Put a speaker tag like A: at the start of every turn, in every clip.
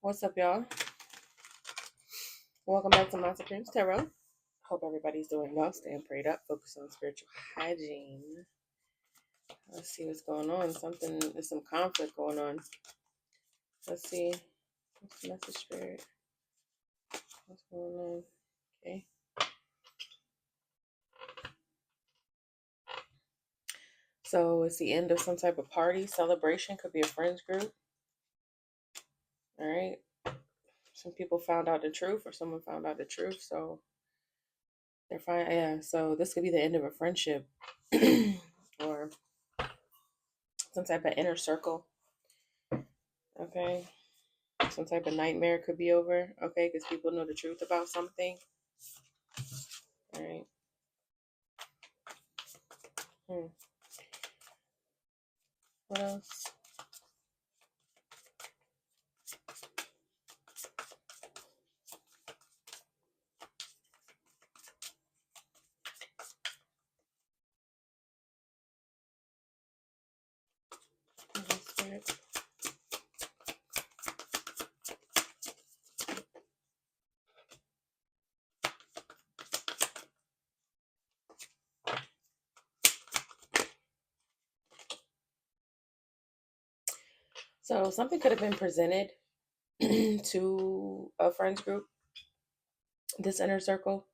A: What's up, y'all? Welcome back to My Supremes Tarot. Hope everybody's doing well, staying prayed up, focus on spiritual hygiene. Let's see what's going on. There's some conflict going on. Let's see. What's the message, Spirit? What's going on? Okay. So it's the end of some type of party, celebration, could be a friends group. All right. Some people found out the truth, or someone found out the truth, so they're fine. Yeah, so this could be the end of a friendship or some type of inner circle. Okay. Some type of nightmare could be over. Okay, because people know the truth about something. All right. What else? Spirit. So something could have been presented to a friends group, this inner circle.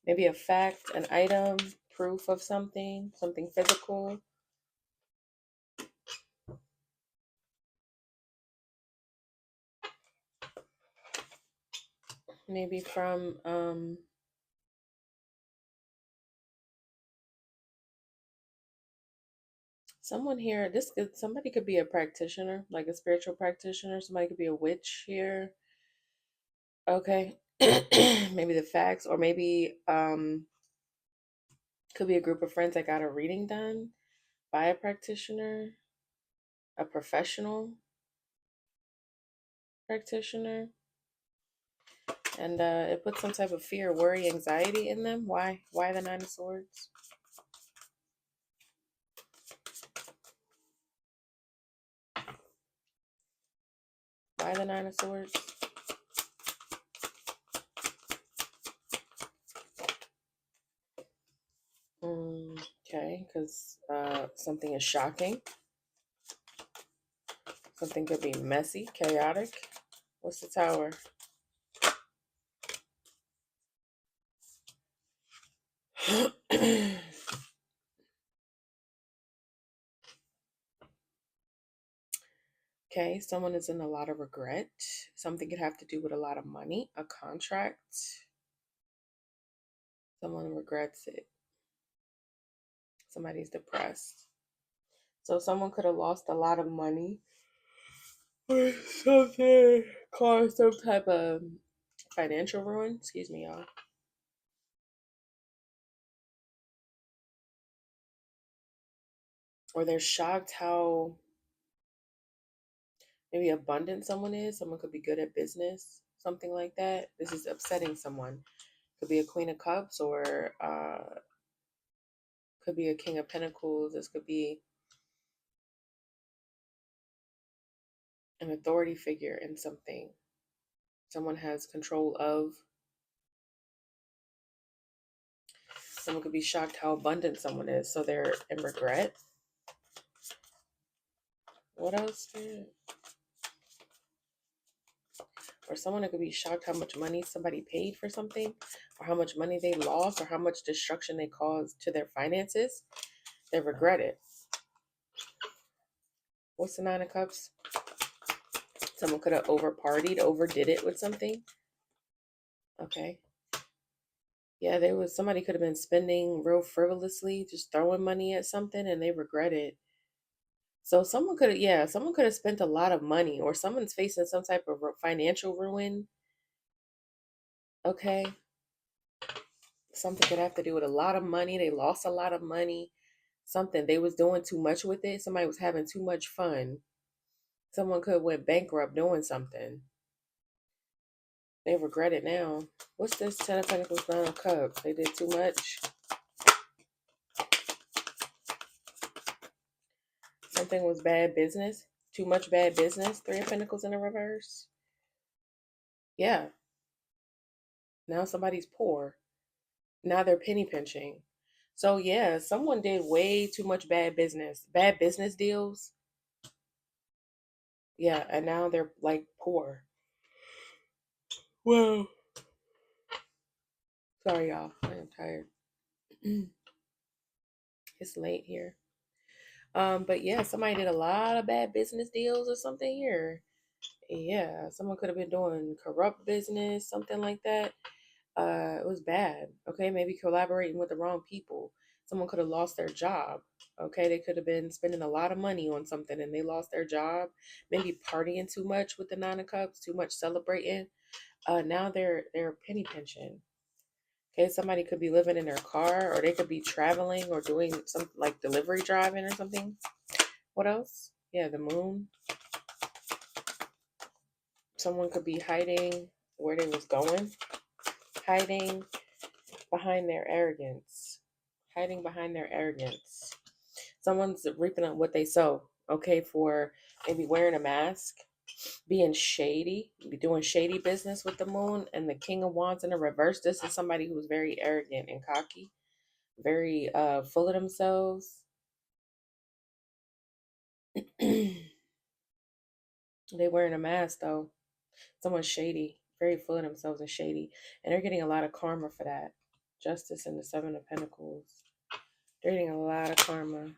A: Maybe a fact, an item, proof of something physical. Maybe from someone here. Somebody could be a practitioner, like a spiritual practitioner. Somebody could be a witch here. Okay. Maybe the facts, or maybe could be a group of friends that got a reading done by a practitioner, a professional practitioner, and it puts some type of fear, worry, anxiety in them. Why? Why the Nine of Swords? Why the Nine of Swords? Okay, because something is shocking. Something could be messy, chaotic. What's the Tower? Okay, someone is in a lot of regret. Something could have to do with a lot of money, a contract. Someone regrets it. Somebody's depressed. So someone could have lost a lot of money or something, caused some type of financial ruin. Excuse me, y'all. Or they're shocked how maybe abundant someone is. Someone could be good at business, something like that. This is upsetting someone. Could be a Queen of Cups, or could be a King of Pentacles. This could be an authority figure in something. Someone has control of. Someone could be shocked how abundant someone is, so they're in regret. What else? Or someone could be shocked how much money somebody paid for something, or how much money they lost, or how much destruction they caused to their finances. They regret it. What's the Nine of Cups? Someone could have overdid it with something. Okay. Yeah, somebody could have been spending real frivolously, just throwing money at something, and they regret it. So someone could have spent a lot of money, or someone's facing some type of financial ruin. Okay. Something could have to do with a lot of money. They lost a lot of money. Something, they was doing too much with it. Somebody was having too much fun. Someone could have went bankrupt doing something. They regret it now. What's this? 10 of Pentacles, 9 of Cups. They did too much. Something was bad business. Too much bad business. Three of Pentacles in the reverse. Yeah. Now somebody's poor. Now they're penny pinching. So yeah, someone did way too much bad business. Bad business deals. Yeah, and now they're like poor. Whoa. Sorry, y'all. I am tired. It's late here. But yeah, somebody did a lot of bad business deals or something here. Yeah, someone could have been doing corrupt business, something like that. It was bad. Okay, maybe collaborating with the wrong people. Someone could have lost their job. Okay, they could have been spending a lot of money on something and they lost their job. Maybe partying too much with the Nine of Cups, too much celebrating. Now they're penny pinching. Okay, somebody could be living in their car, or they could be traveling or doing something like delivery driving or something. What else? Yeah, the moon. Someone could be hiding where they was going, hiding behind their arrogance, hiding behind their arrogance. Someone's reaping on what they sow. Okay, for maybe wearing a mask, being shady, be doing shady business with the moon and the King of Wands in the reverse. This is somebody who's very arrogant and cocky, very full of themselves. They wearing a mask though. Someone's shady, very full of themselves and shady, and they're getting a lot of karma for that. Justice and the Seven of Pentacles. They're getting a lot of karma.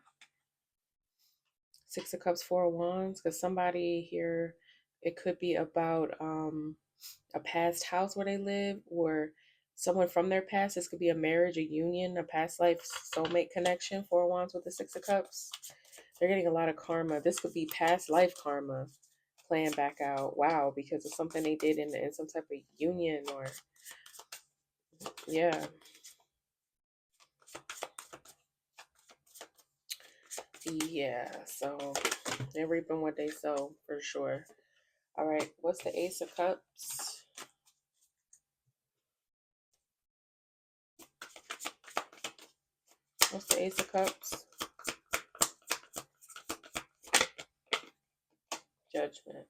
A: Six of Cups, Four of Wands, because somebody here, it could be about a past house where they live, or someone from their past. This could be a marriage, a union, a past life soulmate connection. Four of Wands with the Six of Cups. They're getting a lot of karma. This could be past life karma playing back out. Wow, because of something they did in some type of union, or yeah. Yeah, so they're reaping what they sow for sure. All right, what's the Ace of Cups? What's the Ace of Cups? Judgment.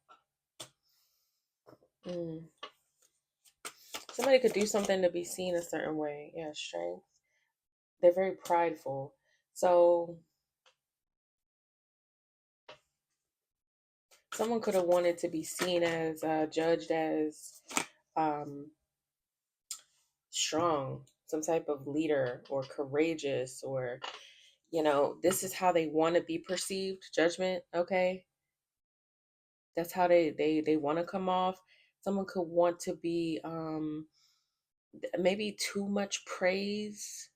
A: Somebody could do something to be seen a certain way. Yeah, strength. They're very prideful. So someone could have wanted to be seen as, judged as um, strong, some type of leader or courageous, or, this is how they want to be perceived. Judgment, okay? That's how they want to come off. Someone could want to be maybe too much praise.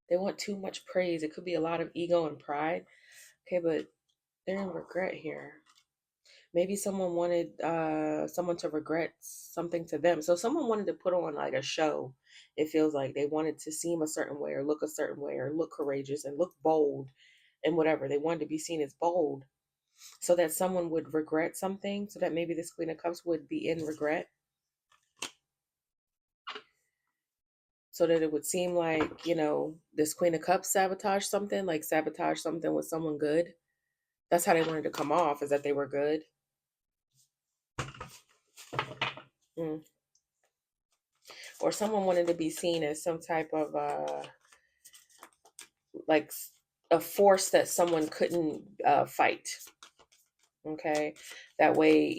A: They want too much praise. It could be a lot of ego and pride. Okay, but they're in regret here. Maybe someone wanted someone to regret something to them. So someone wanted to put on like a show. It feels like they wanted to seem a certain way or look a certain way or look courageous and look bold and whatever. They wanted to be seen as bold so that someone would regret something, so that maybe this Queen of Cups would be in regret. So that it would seem like, this Queen of Cups sabotage something with someone good. That's how they wanted to come off, is that they were good. Mm. Or someone wanted to be seen as some type of like a force that someone couldn't fight. Okay, that way,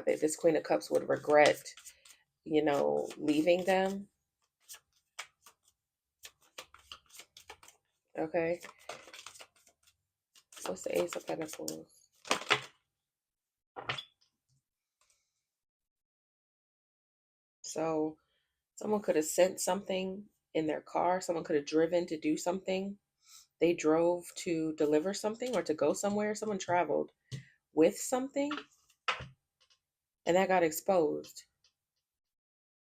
A: this Queen of Cups would regret, leaving them. Okay, what's the Ace of Pentacles? So someone could have sent something in their car. Someone could have driven to do something. They drove to deliver something or to go somewhere. Someone traveled with something and that got exposed.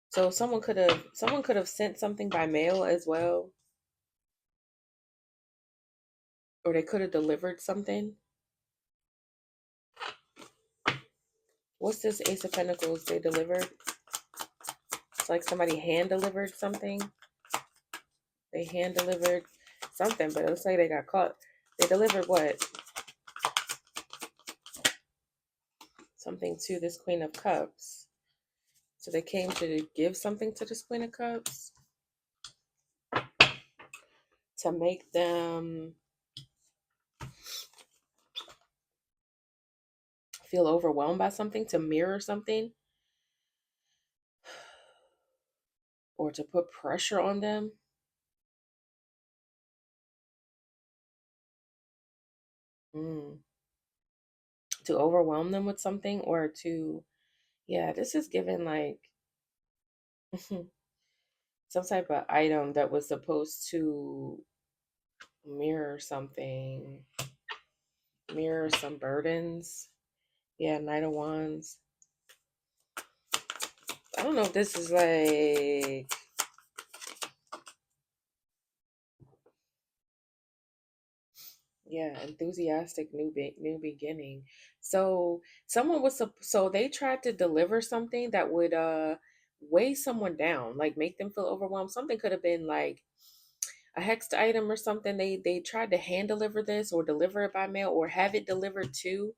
A: So someone could have sent something by mail as well. Or they could have delivered something. What's this Ace of Pentacles they delivered? It's like somebody hand delivered something. They hand delivered something, but it looks like they got caught. They delivered what? something to this Queen of Cups. So they came to give something to this Queen of Cups to make them feel overwhelmed by something, to mirror something, or to put pressure on them. Mm. To overwhelm them with something, or to, yeah, this is given like some type of item that was supposed to mirror something, mirror some burdens. Yeah, Knight of Wands. I don't know if this is like, yeah, enthusiastic new beginning. So someone was so they tried to deliver something that would weigh someone down, like make them feel overwhelmed. Something could have been like a hexed item or something. They tried to hand deliver this, or deliver it by mail, or have it delivered to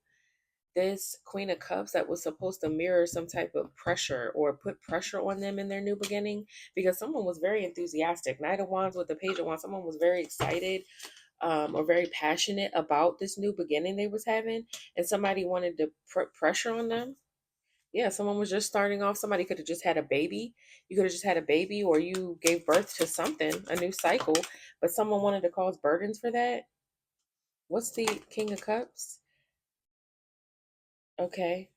A: this Queen of Cups that was supposed to mirror some type of pressure, or put pressure on them in their new beginning, because someone was very enthusiastic. Knight of Wands with the Page of Wands, someone was very excited, or very passionate about this new beginning they was having, and somebody wanted to put pressure on them. Yeah, someone was just starting off. Somebody could have just had a baby. You could have just had a baby, or you gave birth to something, a new cycle, but someone wanted to cause burdens for that. What's the King of Cups? Okay.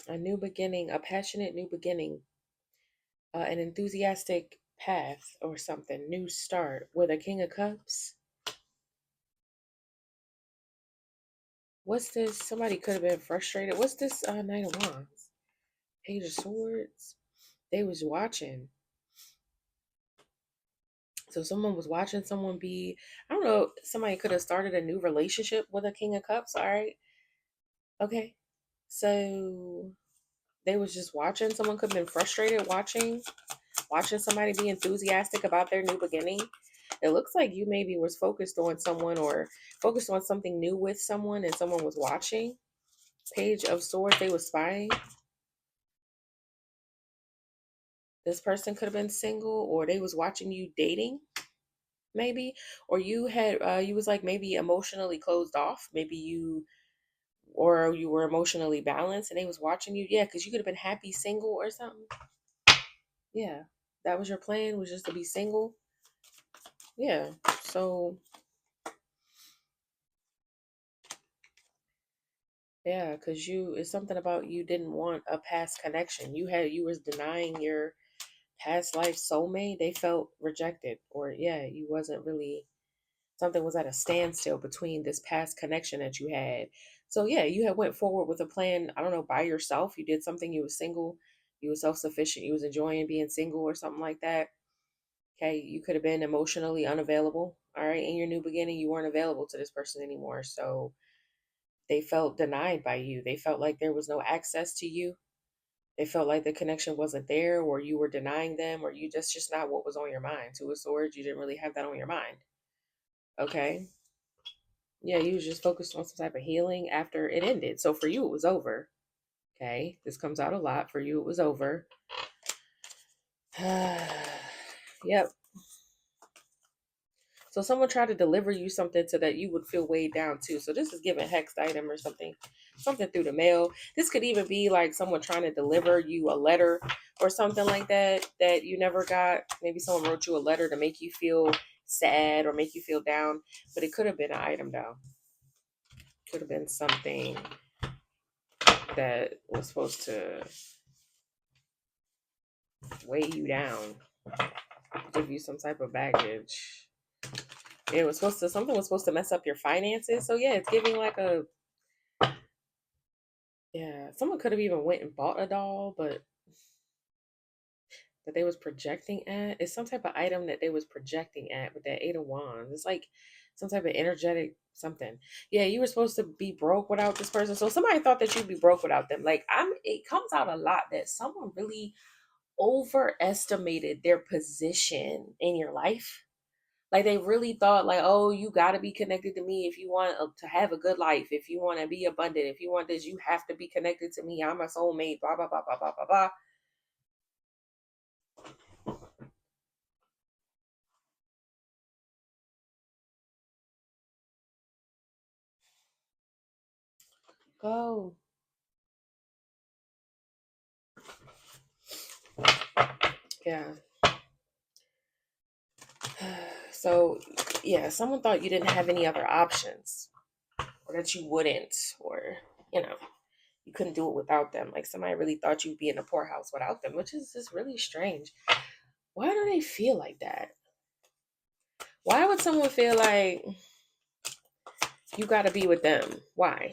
A: A new beginning, a passionate new beginning, an enthusiastic path or something, new start with a King of Cups. What's this? Somebody could have been frustrated. What's this? Knight of Wands, Page of Swords. They was watching. So someone was watching someone be, I don't know, somebody could have started a new relationship with a King of Cups. All right. Okay. So they was just watching. Someone could have been frustrated watching somebody be enthusiastic about their new beginning. It looks like you maybe was focused on someone, or focused on something new with someone, and someone was watching. Page of Swords, they was spying. This person could have been single, or they was watching you dating, maybe, or you had you was like maybe emotionally closed off, maybe you, or you were emotionally balanced, and they was watching you. Yeah, because you could have been happy single or something. Yeah, that was your plan, was just to be single. Yeah. So yeah, because you, it's something about you didn't want a past connection. You was denying your past life soulmate. They felt rejected, or yeah, you wasn't really, something was at a standstill between this past connection that you had. So yeah, you had went forward with a plan, I don't know, by yourself. You did something, you was single, you was self-sufficient, you was enjoying being single or something like that. Okay, you could have been emotionally unavailable. All right, in your new beginning, you weren't available to this person anymore. So they felt denied by you. They felt like there was no access to you. They felt like the connection wasn't there, or you were denying them, or you just not what was on your mind. Two of Swords, you didn't really have that on your mind. Okay. Yeah, you was just focused on some type of healing after it ended. So for you, it was over. Okay. This comes out a lot. For you, it was over. Yep. So someone tried to deliver you something so that you would feel weighed down too. So this is giving hexed item or something, something through the mail. This could even be like someone trying to deliver you a letter or something like that that you never got. Maybe someone wrote you a letter to make you feel sad or make you feel down, but it could have been an item though. Could have been something that was supposed to weigh you down, give you some type of baggage. It was supposed to, something was supposed to mess up your finances. So yeah, it's giving like a, yeah, someone could have even went and bought a doll, but that they was projecting at. It's some type of item that they was projecting at with that Eight of Wands. It's like some type of energetic something. Yeah, you were supposed to be broke without this person. So somebody thought that you'd be broke without them. Like it comes out a lot that someone really overestimated their position in your life. Like they really thought like, oh, you got to be connected to me if you want to have a good life, if you want to be abundant, if you want this, you have to be connected to me. I'm a soulmate, blah, blah, blah, blah, blah, blah, blah. Go. Yeah. So, yeah, someone thought you didn't have any other options or that you wouldn't, or, you know, you couldn't do it without them. Like somebody really thought you'd be in a poorhouse without them, which is just really strange. Why do they feel like that? Why would someone feel like you got to be with them? Why?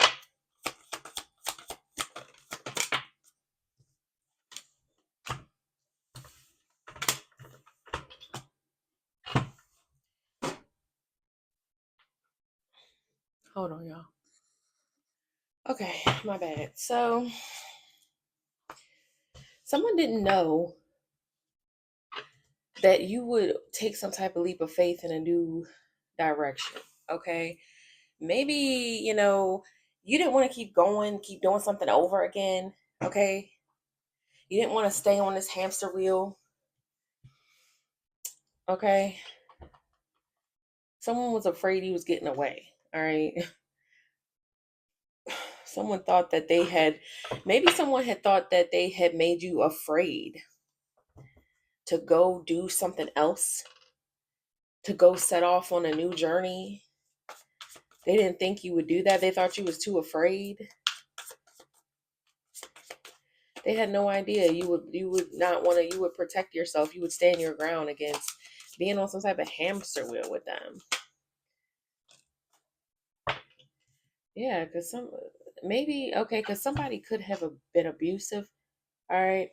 A: Hold on, y'all. Okay, my bad. So, someone didn't know that you would take some type of leap of faith in a new direction. Okay. Maybe, you didn't want to keep going, keep doing something over again. Okay. You didn't want to stay on this hamster wheel. Okay. Someone was afraid he was getting away. All right. Someone thought that maybe someone had thought that they had made you afraid to go do something else, to go set off on a new journey. They didn't think you would do that. They thought you was too afraid. They had no idea you would not want to. You would protect yourself. You would stand your ground against being on some type of hamster wheel with them. Yeah, because because somebody could have been abusive. All right,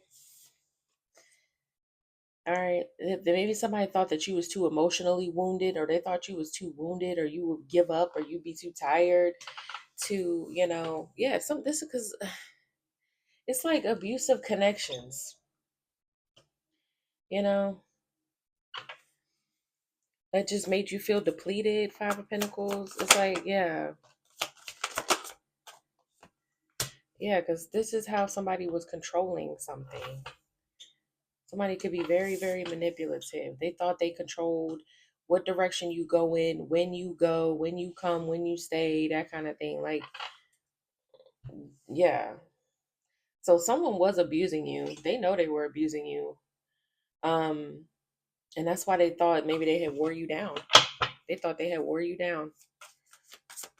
A: all right. Maybe somebody thought that you was too emotionally wounded, or they thought you was too wounded, or you would give up, or you'd be too tired to, yeah. This is because it's like abusive connections. You know, that just made you feel depleted. Five of Pentacles. It's like, yeah. Yeah, because this is how somebody was controlling something. Somebody could be very, very manipulative. They thought they controlled what direction you go in, when you go, when you come, when you stay, that kind of thing. Like, yeah. So someone was abusing you. They know they were abusing you. Um, and that's why they thought maybe they had wore you down. They thought they had wore you down.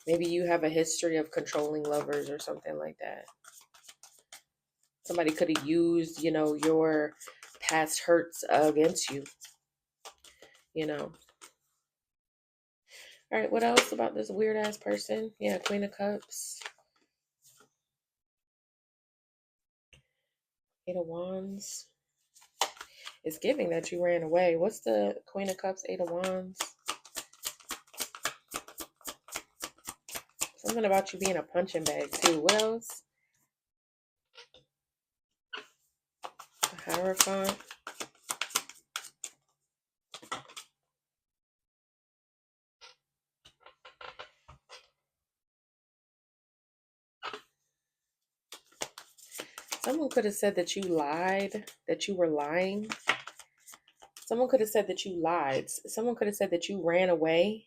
A: Maybe you have a history of controlling lovers or something like that. Somebody could have used, your past hurts against you, you know. All right, what else about this weird ass person? Yeah, Queen of Cups, Eight of Wands. It's giving that you ran away. What's the Queen of Cups, Eight of Wands? Something about you being a punching bag too. What else? The Hierophant. Someone could have said that you lied, that you were lying. Someone could have said that you lied. Someone could have said that you ran away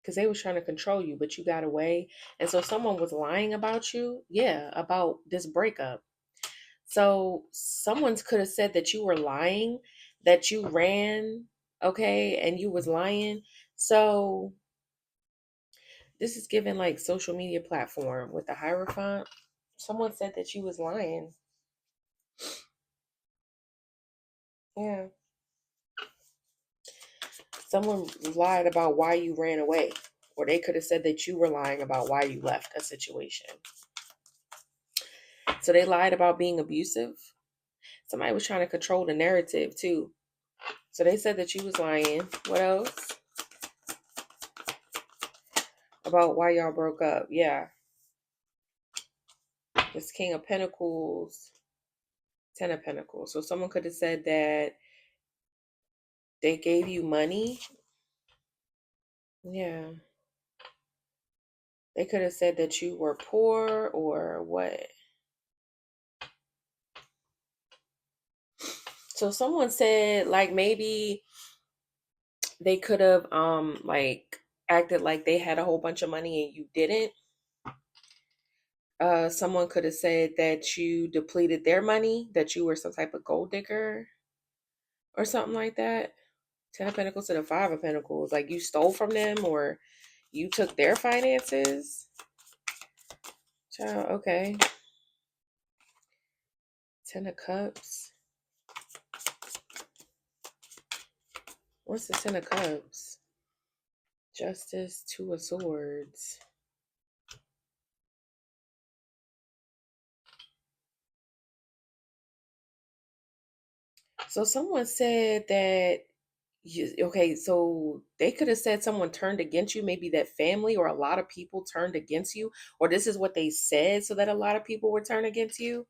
A: because they was trying to control you, but you got away. And so someone was lying about you. Yeah, about this breakup. So someone could have said that you were lying, that you ran, okay, and you was lying. So this is given like social media platform with the Hierophant. Someone said that you was lying. Yeah. Someone lied about why you ran away. Or they could have said that you were lying about why you left a situation. So they lied about being abusive. Somebody was trying to control the narrative too. So they said that you was lying. What else? About why y'all broke up. Yeah. This King of Pentacles, Ten of Pentacles. So someone could have said that They gave you money. Yeah. They could have said that you were poor or what. So someone said like maybe they could have like acted like they had a whole bunch of money and you didn't. Someone could have said that you depleted their money, that you were some type of gold digger or something like that. Ten of Pentacles to the Five of Pentacles. Like you stole from them or you took their finances. Child, okay. Ten of Cups. What's the Ten of Cups? Justice, Two of Swords. So someone said that okay, so they could have said someone turned against you, maybe that family or a lot of people turned against you, or this is what they said so that a lot of people would turn against you.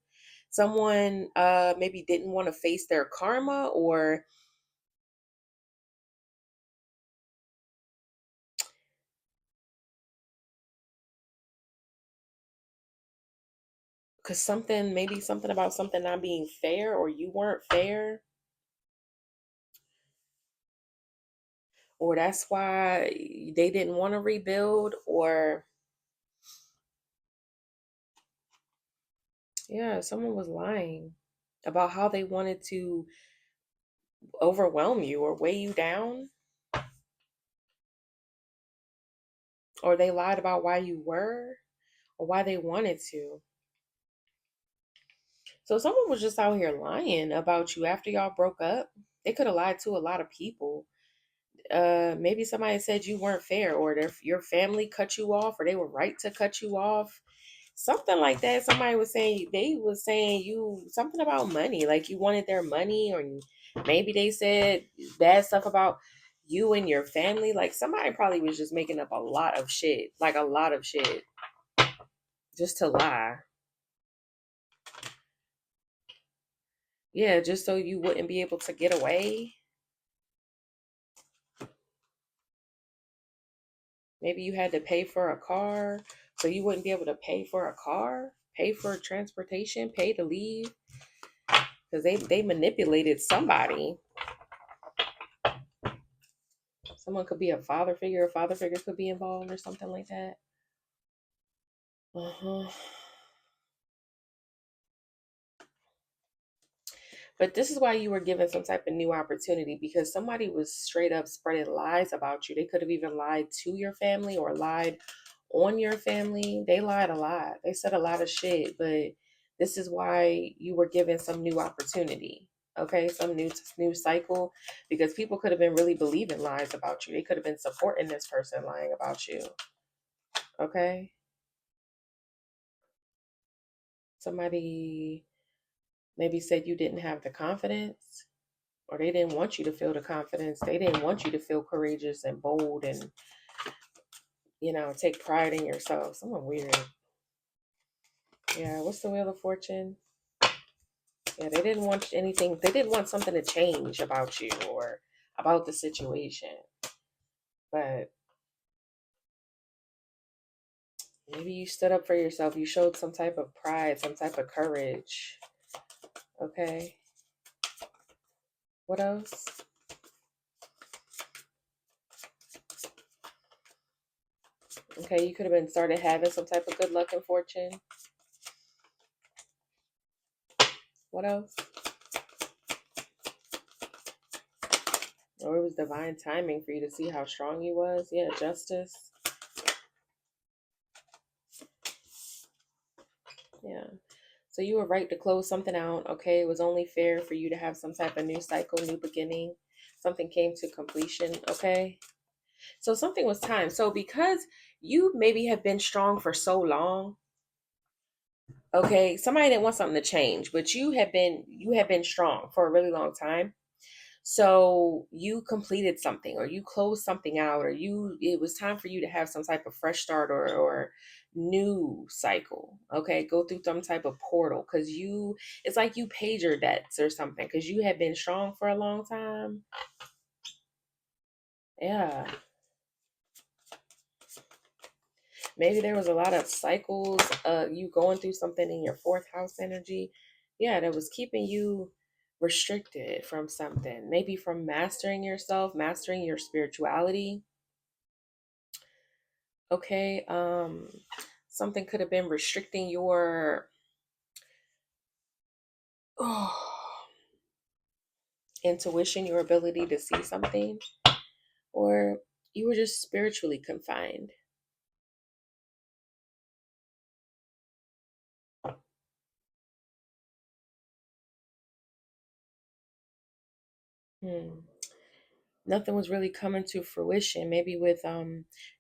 A: Someone maybe didn't want to face their karma, or because something, maybe something about something not being fair, or you weren't fair, or that's why they didn't want to rebuild, or yeah, someone was lying about how they wanted to overwhelm you or weigh you down, or they lied about why you were or why they wanted to. So someone was just out here lying about you after y'all broke up. They could have lied to a lot of people. Maybe somebody said you weren't fair, or your family cut you off, or they were right to cut you off. Something like that. Somebody was saying, they was saying you something about money, like you wanted their money, or maybe they said bad stuff about you and your family. Like somebody probably was just making up a lot of shit, like a lot of shit, just to lie. Yeah, just so you wouldn't be able to get away. Maybe you had to pay for a car, so you wouldn't be able to pay for a car, pay for transportation, pay to leave, because they manipulated somebody. Someone could be a father figure. A father figure could be involved or something like that. Uh-huh. But this is why you were given some type of new opportunity, because somebody was straight up spreading lies about you. They could have even lied to your family or lied on your family. They lied a lot. They said a lot of shit, but this is why you were given some new opportunity. Okay, some new cycle, because people could have been really believing lies about you. They could have been supporting this person lying about you. Okay? Somebody maybe said you didn't have the confidence, or they didn't want you to feel the confidence. They didn't want you to feel courageous and bold and, take pride in yourself. Someone weird. Yeah, what's the Wheel of Fortune? Yeah, they didn't want anything. They didn't want something to change about you or about the situation. But maybe you stood up for yourself. You showed some type of pride, some type of courage. Okay. What else? Okay, you could have been started having some type of good luck and fortune. What else? Or it was divine timing for you to see how strong you was. Yeah, justice. Yeah. So you were right to close something out. Okay. It was only fair for you to have some type of new cycle, new beginning. Something came to completion. Okay. So something was time. So because you maybe have been strong for so long, okay, somebody didn't want something to change, but you have been strong for a really long time. So you completed something, or you closed something out, or it was time for you to have some type of fresh start, or new cycle. Okay, go through some type of portal, because it's like you paid your debts or something, because you had been strong for a long time. Yeah. Maybe there was a lot of cycles, you going through something in your fourth house energy. Yeah, that was keeping you restricted from something. Maybe from mastering yourself, mastering your spirituality. Okay. Something could have been restricting your intuition, your ability to see something, or you were just spiritually confined. Hmm. Nothing was really coming to fruition. Maybe with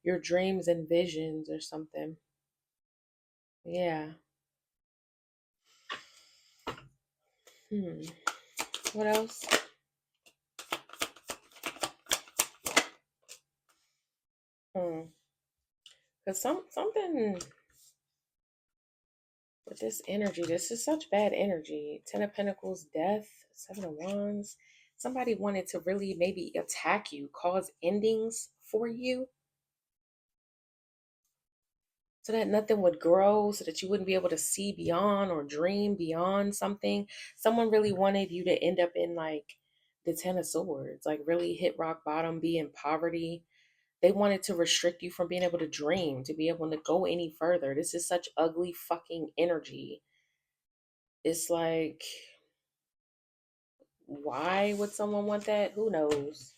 A: your dreams and visions or something. Yeah. Hmm. What else? Hmm. Cause something with this energy. This is such bad energy. Ten of Pentacles, death. Seven of Wands. Somebody wanted to really maybe attack you, cause endings for you, so that nothing would grow, so that you wouldn't be able to see beyond or dream beyond something. Someone really wanted you to end up in like the Ten of Swords, like really hit rock bottom, be in poverty. They wanted to restrict you from being able to dream, to be able to go any further. This is such ugly fucking energy. It's like, why would someone want that? Who knows?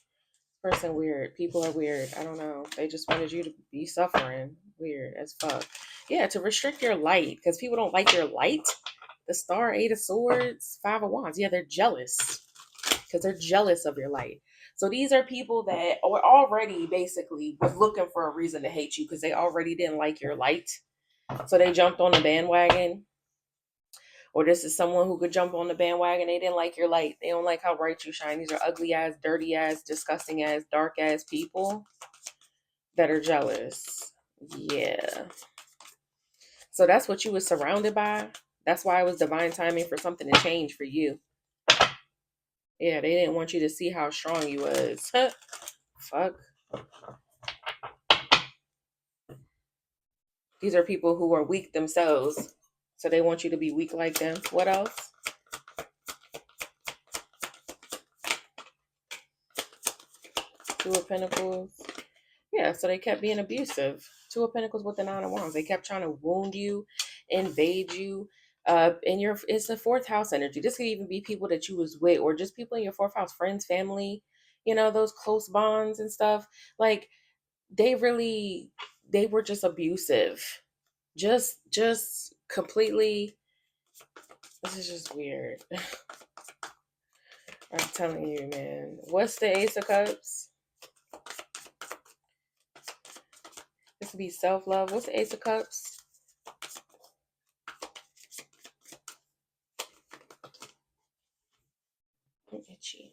A: Person weird. People are weird. I don't know. They just wanted you to be suffering. Weird as fuck. Yeah, to restrict your light because people don't like your light. The Star, Eight of Swords, Five of Wands. Yeah, they're jealous because they're jealous of your light. So these are people that were already basically was looking for a reason to hate you because they already didn't like your light. So they jumped on the bandwagon. Or this is someone who could jump on the bandwagon. They didn't like your light. They don't like how bright you shine. These are ugly ass, dirty ass, disgusting ass, dark ass people that are jealous. Yeah. So that's what you was surrounded by. That's why it was divine timing for something to change for you. Yeah, they didn't want you to see how strong you was. Fuck. These are people who are weak themselves. So they want you to be weak like them. What else? Two of Pentacles. Yeah, so they kept being abusive. Two of Pentacles with the Nine of Wands. They kept trying to wound you, invade you. And it's the fourth house energy. This could even be people that you was with, or just people in your fourth house, friends, family, those close bonds and stuff. Like they were just abusive. Just completely. This is just weird. I'm telling you, man. What's the Ace of Cups? This could be self-love. What's the Ace of Cups? I'm itchy.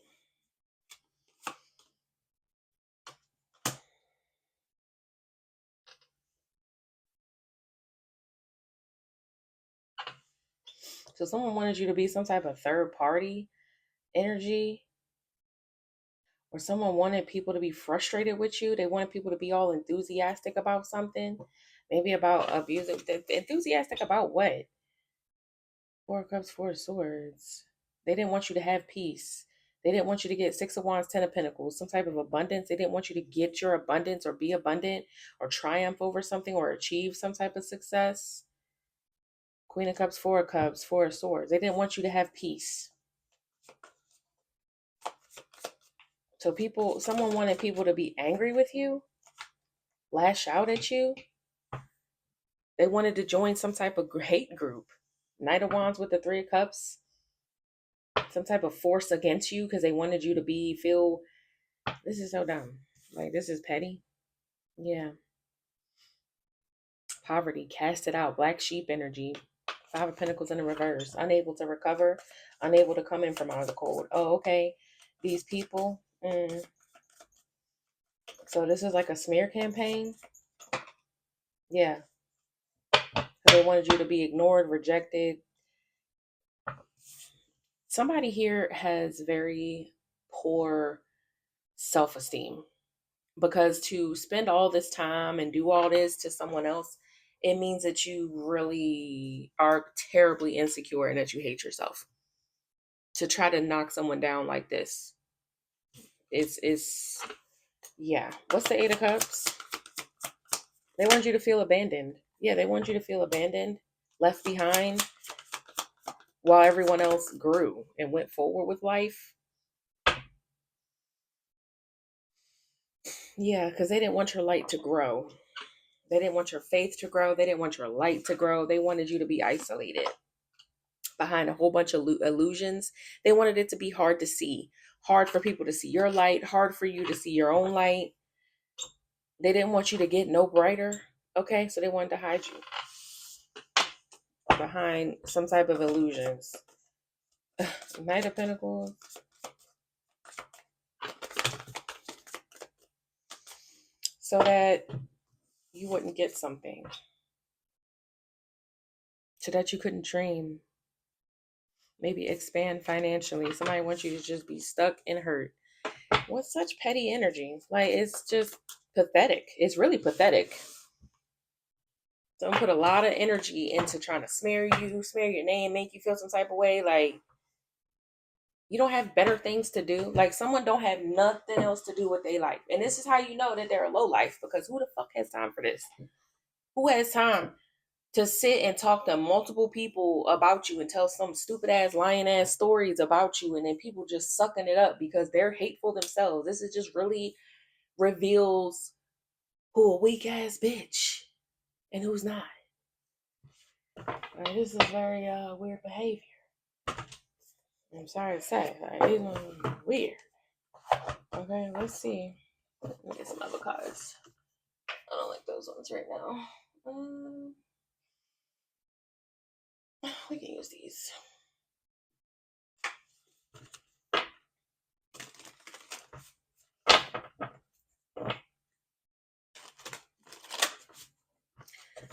A: So someone wanted you to be some type of third party energy, or someone wanted people to be frustrated with you. They wanted people to be all enthusiastic about something, maybe about abusive. Enthusiastic about what? Four of Cups, Four of Swords. They didn't want you to have peace. They didn't want you to get Six of Wands, Ten of Pentacles, some type of abundance. They didn't want you to get your abundance or be abundant or triumph over something or achieve some type of success. Queen of Cups, Four of Cups, Four of Swords. They didn't want you to have peace. So someone wanted people to be angry with you, lash out at you. They wanted to join some type of hate group. Knight of Wands with the Three of Cups, some type of force against you because they wanted you to feel. This is so dumb. Like, this is petty. Yeah. Poverty, cast it out. Black sheep energy. Five of Pentacles in the reverse. Unable to recover, unable to come in from out of the cold. Oh, okay. These people. So this is like a smear campaign. Yeah. They wanted you to be ignored, rejected. Somebody here has very poor self-esteem. Because to spend all this time and do all this to someone else, it means that you really are terribly insecure and that you hate yourself. To try to knock someone down like this is yeah. What's the Eight of Cups? They want you to feel abandoned. Yeah, they want you to feel abandoned, left behind, while everyone else grew and went forward with life. Yeah, because they didn't want your light to grow. They didn't want your faith to grow. They didn't want your light to grow. They wanted you to be isolated behind a whole bunch of illusions. They wanted it to be hard to see, hard for people to see your light, hard for you to see your own light. They didn't want you to get no brighter. Okay, so they wanted to hide you behind some type of illusions. Knight of Pentacles. So that you wouldn't get something. So that you couldn't dream. Maybe expand financially. Somebody wants you to just be stuck and hurt. What's such petty energy? Like, it's just pathetic. It's really pathetic. Don't put a lot of energy into trying to smear you, smear your name, make you feel some type of way. Like, you don't have better things to do. Like, someone don't have nothing else to do with their life. And this is how you know that they're a low life, because who the fuck has time for this? Who has time to sit and talk to multiple people about you and tell some stupid ass lying ass stories about you, and then people just sucking it up because they're hateful themselves? This is just really reveals who a weak ass bitch and who's not. Like, this is very weird behavior. I'm sorry to say, like, these ones are weird. Okay, let's see. Let me get some other cards. I don't like those ones right now. We can use these.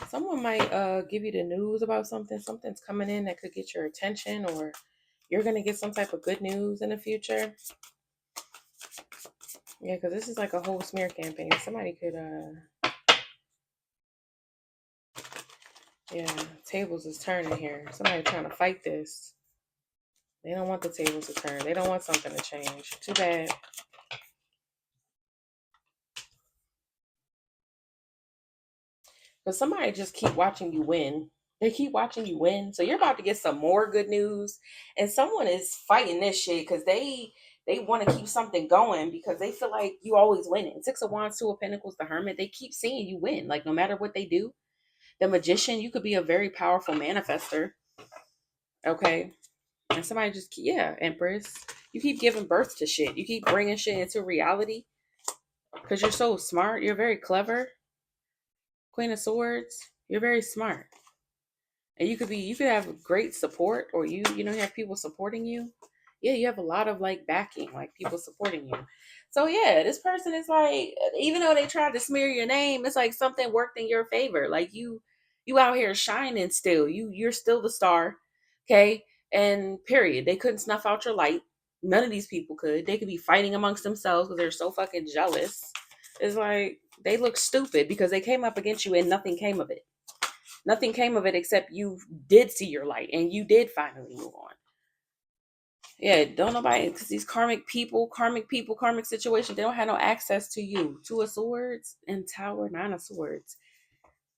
A: Someone might give you the news about something. Something's coming in that could get your attention, or you're going to get some type of good news in the future. Yeah, because this is like a whole smear campaign. Somebody could, yeah, tables is turning here. Somebody trying to fight this. They don't want the tables to turn. They don't want something to change. Too bad. Because somebody just keep watching you win. They keep watching you win. So you're about to get some more good news. And someone is fighting this shit because they want to keep something going because they feel like you always winning. Six of Wands, Two of Pentacles, the Hermit. They keep seeing you win. Like, no matter what they do. The Magician, you could be a very powerful manifester. Okay. And somebody just, yeah, Empress. You keep giving birth to shit. You keep bringing shit into reality because you're so smart. You're very clever. Queen of Swords. You're very smart. And you could have great support, or you have people supporting you. Yeah, you have a lot of like backing, like people supporting you. So yeah, this person is like, even though they tried to smear your name, it's like something worked in your favor. Like, you out here shining still. You're still the star. Okay. And period. They couldn't snuff out your light. None of these people could. They could be fighting amongst themselves because they're so fucking jealous. It's like they look stupid because they came up against you and nothing came of it. Nothing came of it except you did see your light and you did finally move on. Yeah, don't nobody, because these karmic situations, they don't have no access to you. Two of Swords and Tower, Nine of Swords.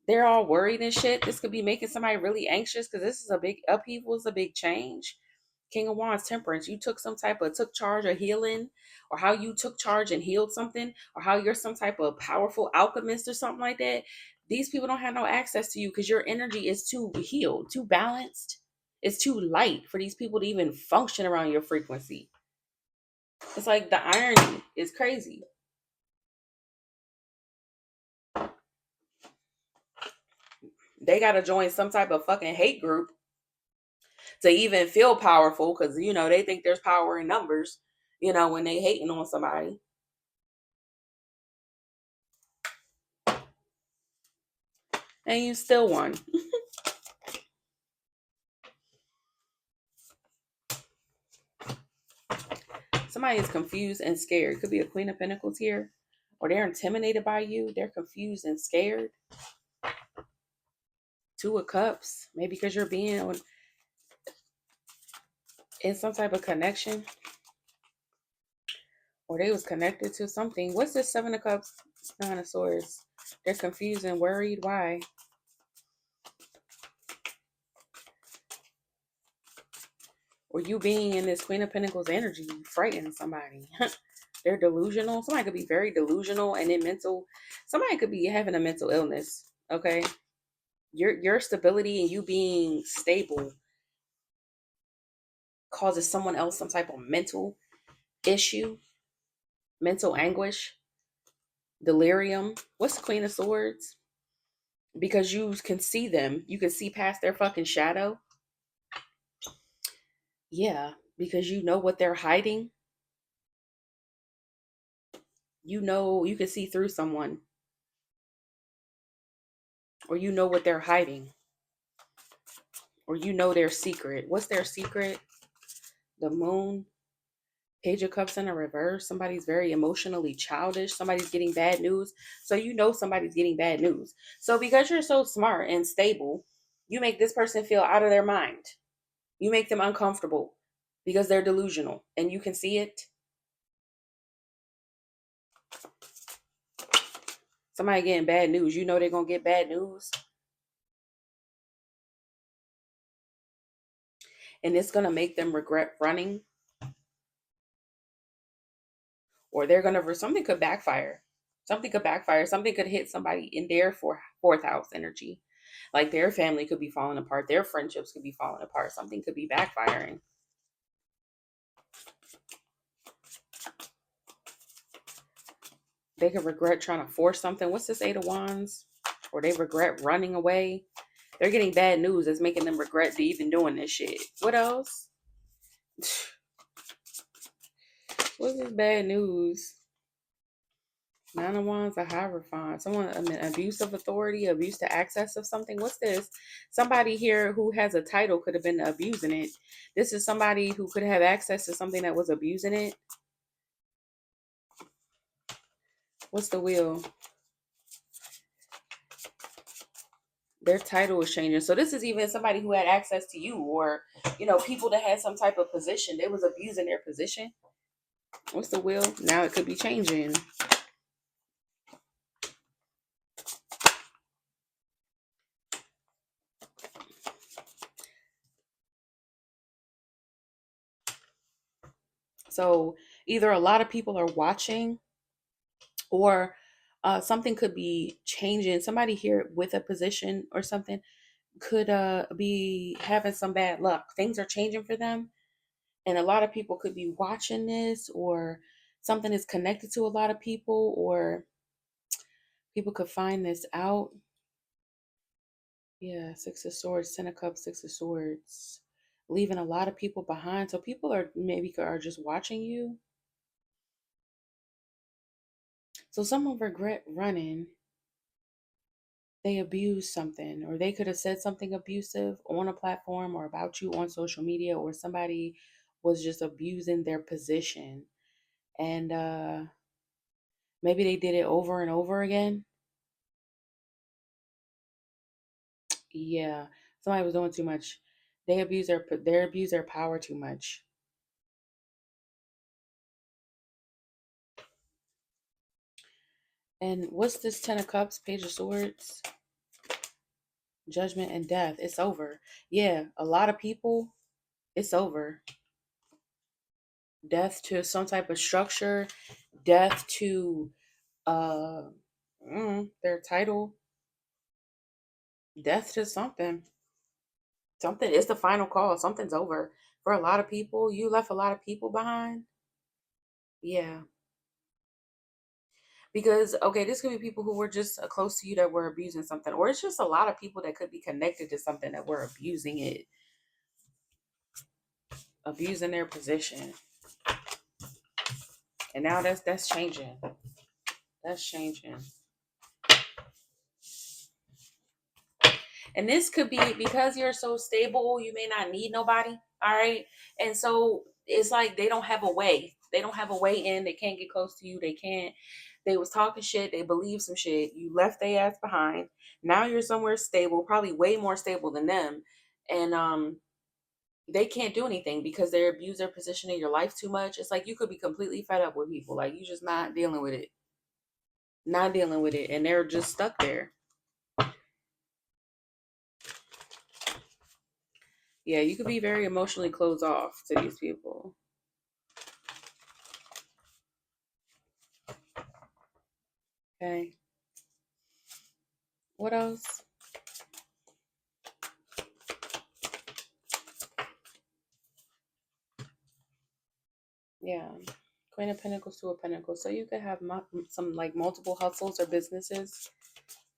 A: They're all worried and shit. This could be making somebody really anxious because this is a big upheaval, it's a big change. King of Wands, Temperance. You took charge of healing, or how you took charge and healed something, or how you're some type of powerful alchemist or something like that. These people don't have no access to you because your energy is too healed, too balanced. It's too light for these people to even function around your frequency. It's like the irony is crazy. They got to join some type of fucking hate group to even feel powerful because, they think there's power in numbers, when they hating on somebody. And you still won. Somebody is confused and scared. Could be a Queen of Pentacles here. or they're intimidated by you. They're confused and scared. Two of Cups, maybe because you're being in some type of connection, or they was connected to something. What's this Seven of Cups, Nine of Swords? They're confused and worried. Why? Or you being in this Queen of Pentacles energy, frightening somebody. They're delusional. Somebody could be very delusional and in mental. Somebody could be having a mental illness. Okay, your stability and you being stable causes someone else some type of mental issue, mental anguish, delirium. What's the Queen of Swords? Because you can see them, you can see past their fucking shadow. Yeah, because you know what they're hiding. You know, you can see through someone, or you know what they're hiding, or you know their secret. What's their secret? The Moon, Page of Cups in a reverse. Somebody's very emotionally childish. Somebody's getting bad news. So you know somebody's getting bad news. So because you're so smart and stable, you make this person feel out of their mind. You make them uncomfortable because they're delusional and you can see it. Somebody getting bad news. You know they're going to get bad news. And it's going to make them regret running. Or they're going to, something could backfire. Something could backfire. Something could hit somebody in their fourth house energy. Like their family could be falling apart. Their friendships could be falling apart. Something could be backfiring. They could regret trying to force something. What's this Eight of Wands? Or they regret running away. They're getting bad news that's making them regret even doing this shit. What else? What's this bad news? Nine of Wands, a Hierophant. Someone, abuse of authority, abuse to access of something. What's this? Somebody here who has a title could have been abusing it. This is somebody who could have access to something that was abusing it. What's the Wheel? Their title is changing. So this is even somebody who had access to you, or, you know, people that had some type of position. They was abusing their position. What's the Wheel? Now it could be changing. So either a lot of people are watching, or something could be changing. Somebody here with a position or something could be having some bad luck. Things are changing for them, and a lot of people could be watching this, or something is connected to a lot of people, or people could find this out. Yeah, Six of Swords, Ten of Cups, Six of Swords, leaving a lot of people behind. So people are maybe are just watching you. So someone regret running. They abused something, or they could have said something abusive on a platform or about you on social media, or somebody was just abusing their position, and maybe they did it over and over again. Yeah, somebody was doing too much. They abuse their power too much. And what's this Ten of Cups, Page of Swords, Judgment and Death? It's over. Yeah, a lot of people, it's over. Death to some type of structure, death to uh their title, death to something. Something is the final call. Something's over. For a lot of people, you left a lot of people behind. Yeah. Because, okay, this could be people who were just close to you that were abusing something, or it's just a lot of people that could be connected to something that were abusing it, abusing their position. And now that's changing. That's changing. And this could be because you're so stable, you may not need nobody. All right. And so it's like they don't have a way. They don't have a way in. They can't get close to you. They can't. They was talking shit. They believed some shit. You left their ass behind. Now you're somewhere stable, probably way more stable than them. And they can't do anything because they abuse their position in your life too much. It's like you could be completely fed up with people. Like you just not dealing with it. Not dealing with it. And they're just stuck there. Yeah, you could be very emotionally closed off to these people. Okay. What else? Yeah. Queen of Pentacles, Two of Pentacles. So you could have some like multiple hustles or businesses.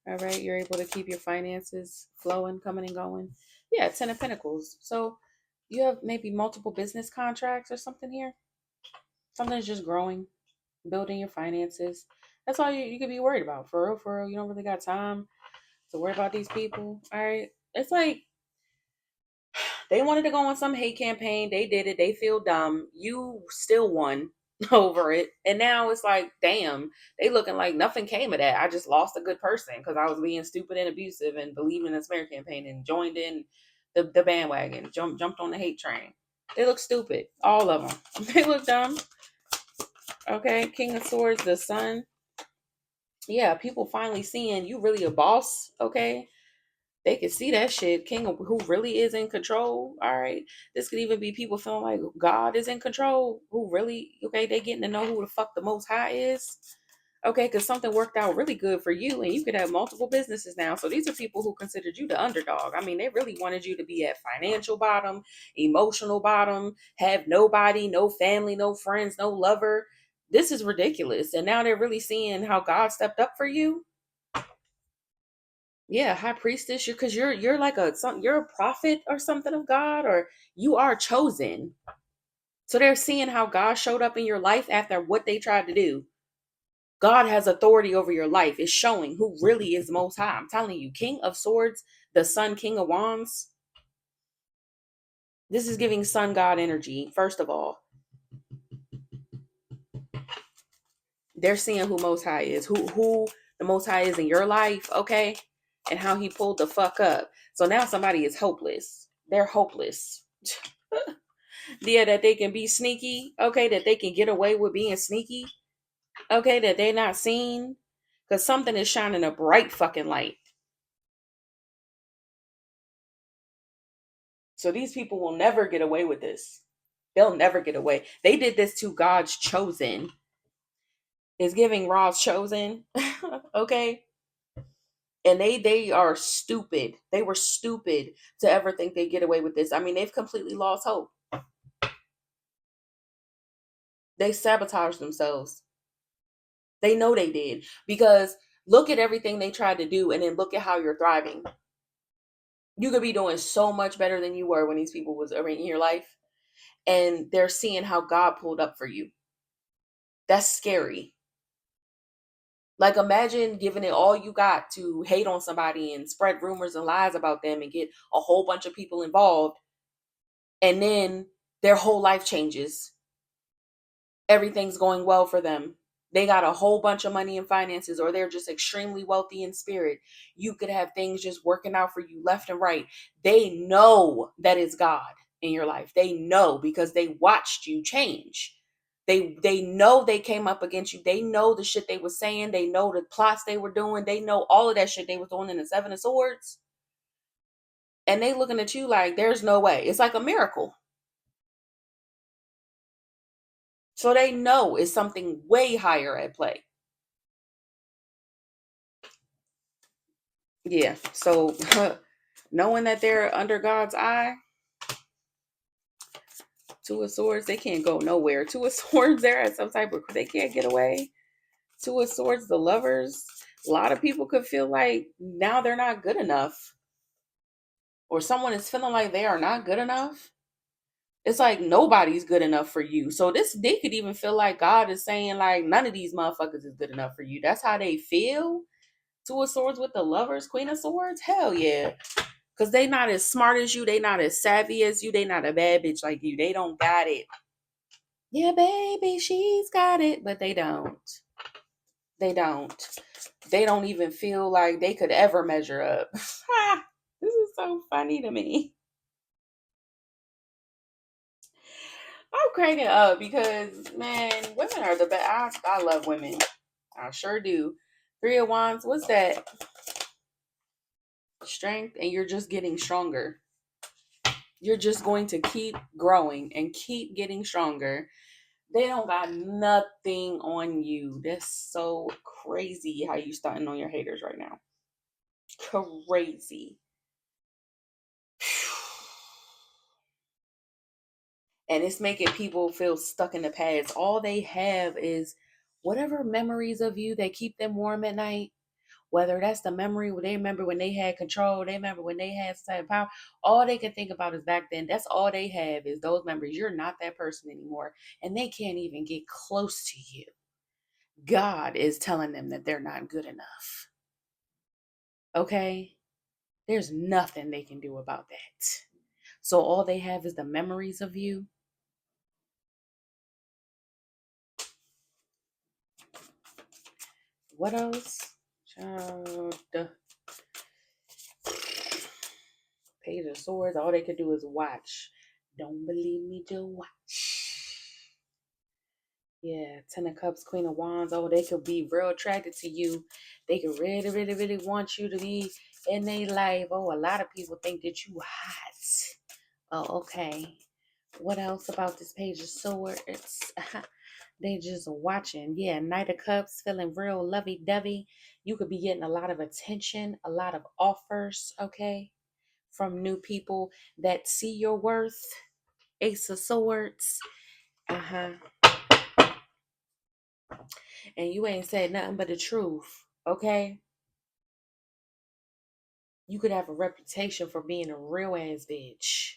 A: All right. You're able to keep your finances flowing, coming and going. Yeah. Ten of Pentacles. So you have maybe multiple business contracts or something here. Something's just growing, building your finances. That's all you could be worried about. For real, for real. You don't really got time to worry about these people. All right. It's like they wanted to go on some hate campaign. They did it. They feel dumb. You still won over it. And now it's like, damn, they looking like nothing came of that. I just lost a good person because I was being stupid and abusive and believing in the smear campaign and joined in the bandwagon, jumped on the hate train. They look stupid. All of them. They look dumb. Okay. King of Swords, the Sun. Yeah, people finally seeing you really a boss. Okay. They can see that shit. King of who really is in control. All right. This could even be people feeling like God is in control. Who really, okay, they getting to know who the fuck the most high is. Okay, because something worked out really good for you and you could have multiple businesses now. So these are people who considered you the underdog. I mean, they really wanted you to be at financial bottom, emotional bottom, have nobody, no family, no friends, no lover. This is ridiculous. And now they're really seeing how God stepped up for you. Yeah, high priestess, because you're like you're a prophet or something of God, or you are chosen. So they're seeing how God showed up in your life after what they tried to do. God has authority over your life. It's showing who really is most high. I'm telling you, King of Swords, the Sun, King of Wands. This is giving Sun God energy. First of all, they're seeing who most high is, who the most high is in your life, okay? And how he pulled the fuck up. So now somebody is hopeless. They're hopeless. Yeah, that they can be sneaky, okay, that they can get away with being sneaky, okay, that they're not seen, because something is shining a bright fucking light. So these people will never get away with this. They'll never get away. They did this to God's chosen. Is giving Ra's chosen, okay? And they are stupid. They were stupid to ever think they get away with this. I mean, they've completely lost hope. They sabotaged themselves. They know they did because look at everything they tried to do and then look at how you're thriving. You could be doing so much better than you were when these people was in your life and they're seeing how God pulled up for you. That's scary. Like imagine giving it all you got to hate on somebody and spread rumors and lies about them and get a whole bunch of people involved and then their whole life changes. Everything's going well for them. They got a whole bunch of money and finances, or they're just extremely wealthy in spirit. You could have things just working out for you left and right. They know that it's God in your life. They know because they watched you change. They know they came up against you. They know the shit they were saying. They know the plots they were doing. They know all of that shit they was doing in the Seven of Swords. And they looking at you like there's no way. It's like a miracle. So they know it's something way higher at play. Yeah. So knowing that they're under God's eye, Two of Swords, they can't go nowhere. Two of Swords, they're at some type of, they can't get away. Two of Swords, the Lovers. A lot of people could feel like now they're not good enough. Or someone is feeling like they are not good enough. It's like nobody's good enough for you. So they could even feel like God is saying like none of these motherfuckers is good enough for you. That's how they feel. Two of Swords with the Lovers, Queen of Swords. Hell yeah. Because they not as smart as you. They not as savvy as you. They not a bad bitch like you. They don't got it. Yeah, baby, she's got it. But they don't. They don't. They don't even feel like they could ever measure up. This is so funny to me. I'm cracking up because, man, women are the best. I love women. I sure do. Three of Wands, what's that? Strength, and you're just getting stronger. You're just going to keep growing and keep getting stronger. They don't got nothing on you. That's so crazy how you starting on your haters right now. Crazy. And it's making people feel stuck in the past. All they have is whatever memories of you that keep them warm at night. Whether that's the memory where they remember when they had control, they remember when they had some type of power. All they can think about is back then. That's all they have is those memories. You're not that person anymore. And they can't even get close to you. God is telling them that they're not good enough. Okay? There's nothing they can do about that. So all they have is the memories of you. What else? Child. Page of Swords. All they could do is watch. Don't believe me, just watch. Yeah, Ten of Cups, Queen of Wands. Oh, they could be real attracted to you. They could really, really, really want you to be in their life. Oh, a lot of people think that you hot. Oh, okay. What else about this Page of Swords? They just watching. Yeah, Knight of Cups, feeling real lovey-dovey. You could be getting a lot of attention, a lot of offers, okay, from new people that see your worth. Ace of Swords. Uh-huh. And you ain't said nothing but the truth, okay? You could have a reputation for being a real ass bitch,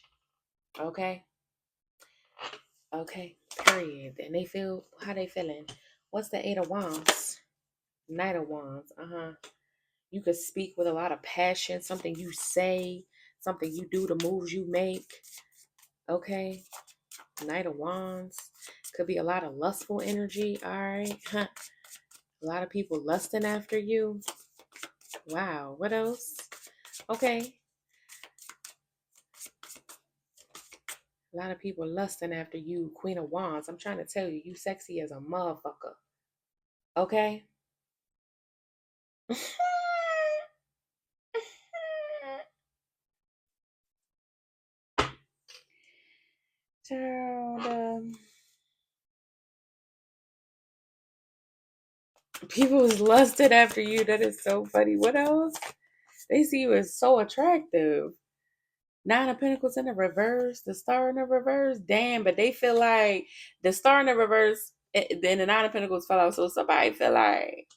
A: okay? Okay, period. And they feel how they feeling. What's the Eight of Wands? Knight of Wands. Uh-huh. You could speak with a lot of passion, something you say, something you do, the moves you make. Okay. Knight of Wands. Could be a lot of lustful energy. All right. Huh. A lot of people lusting after you. Wow. What else? Okay. A lot of people lusting after you. Queen of Wands. I'm trying to tell you, you sexy as a motherfucker. Okay. Child, people is lusted after you. That is so funny. What else? They see you as so attractive. Nine of Pentacles in the reverse, the Star in the reverse. Damn, but they feel like the Star in the reverse, then the Nine of Pentacles fell out. So somebody feel like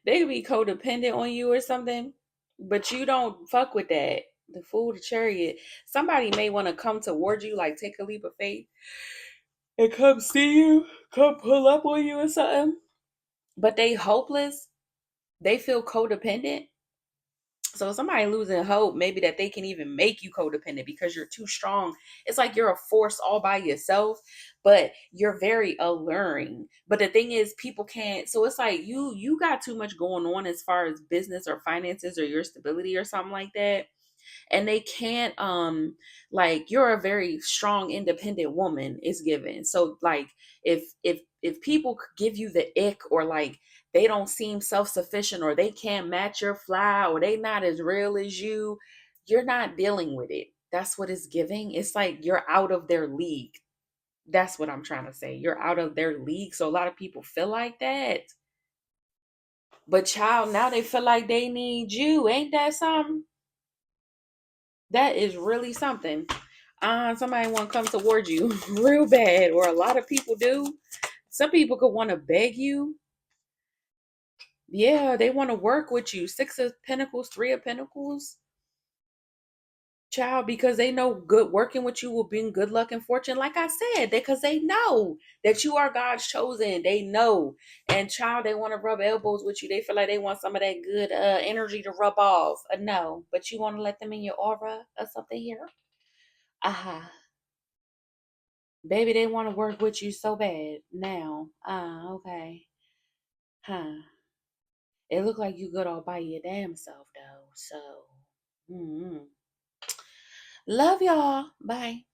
A: they could be codependent on you or something, but you don't fuck with that. The Fool, the Chariot. Somebody may want to come towards you, like take a leap of faith and come see you, come pull up on you or something. But they hopeless. They feel codependent. So somebody losing hope, maybe that they can even make you codependent because you're too strong. It's like you're a force all by yourself, but you're very alluring. But the thing is, people can't. So it's like you got too much going on as far as business or finances or your stability or something like that, and they can't like you're a very strong independent woman is given. So like if people give you the ick, or like they don't seem self-sufficient, or they can't match your fly, or they not as real as you're not dealing with it. That's what it's giving. It's like you're out of their league. That's what I'm trying to say. You're out of their league. So a lot of people feel like that, but child, now they feel like they need you. Ain't that something? That is really something. Somebody want to come towards you real bad, or a lot of people do. Some people could want to beg you. Yeah, they want to work with you. Six of Pentacles, Three of Pentacles, child, because they know good working with you will bring good luck and fortune. Like I said, because they know that you are God's chosen. They know, and child, they want to rub elbows with you. They feel like they want some of that good energy to rub off. No, but you want to let them in your aura or something here. Uh-huh. Baby, they want to work with you so bad now. Okay.
B: Huh. It looked like you good all by your damn self though. So, love y'all. Bye.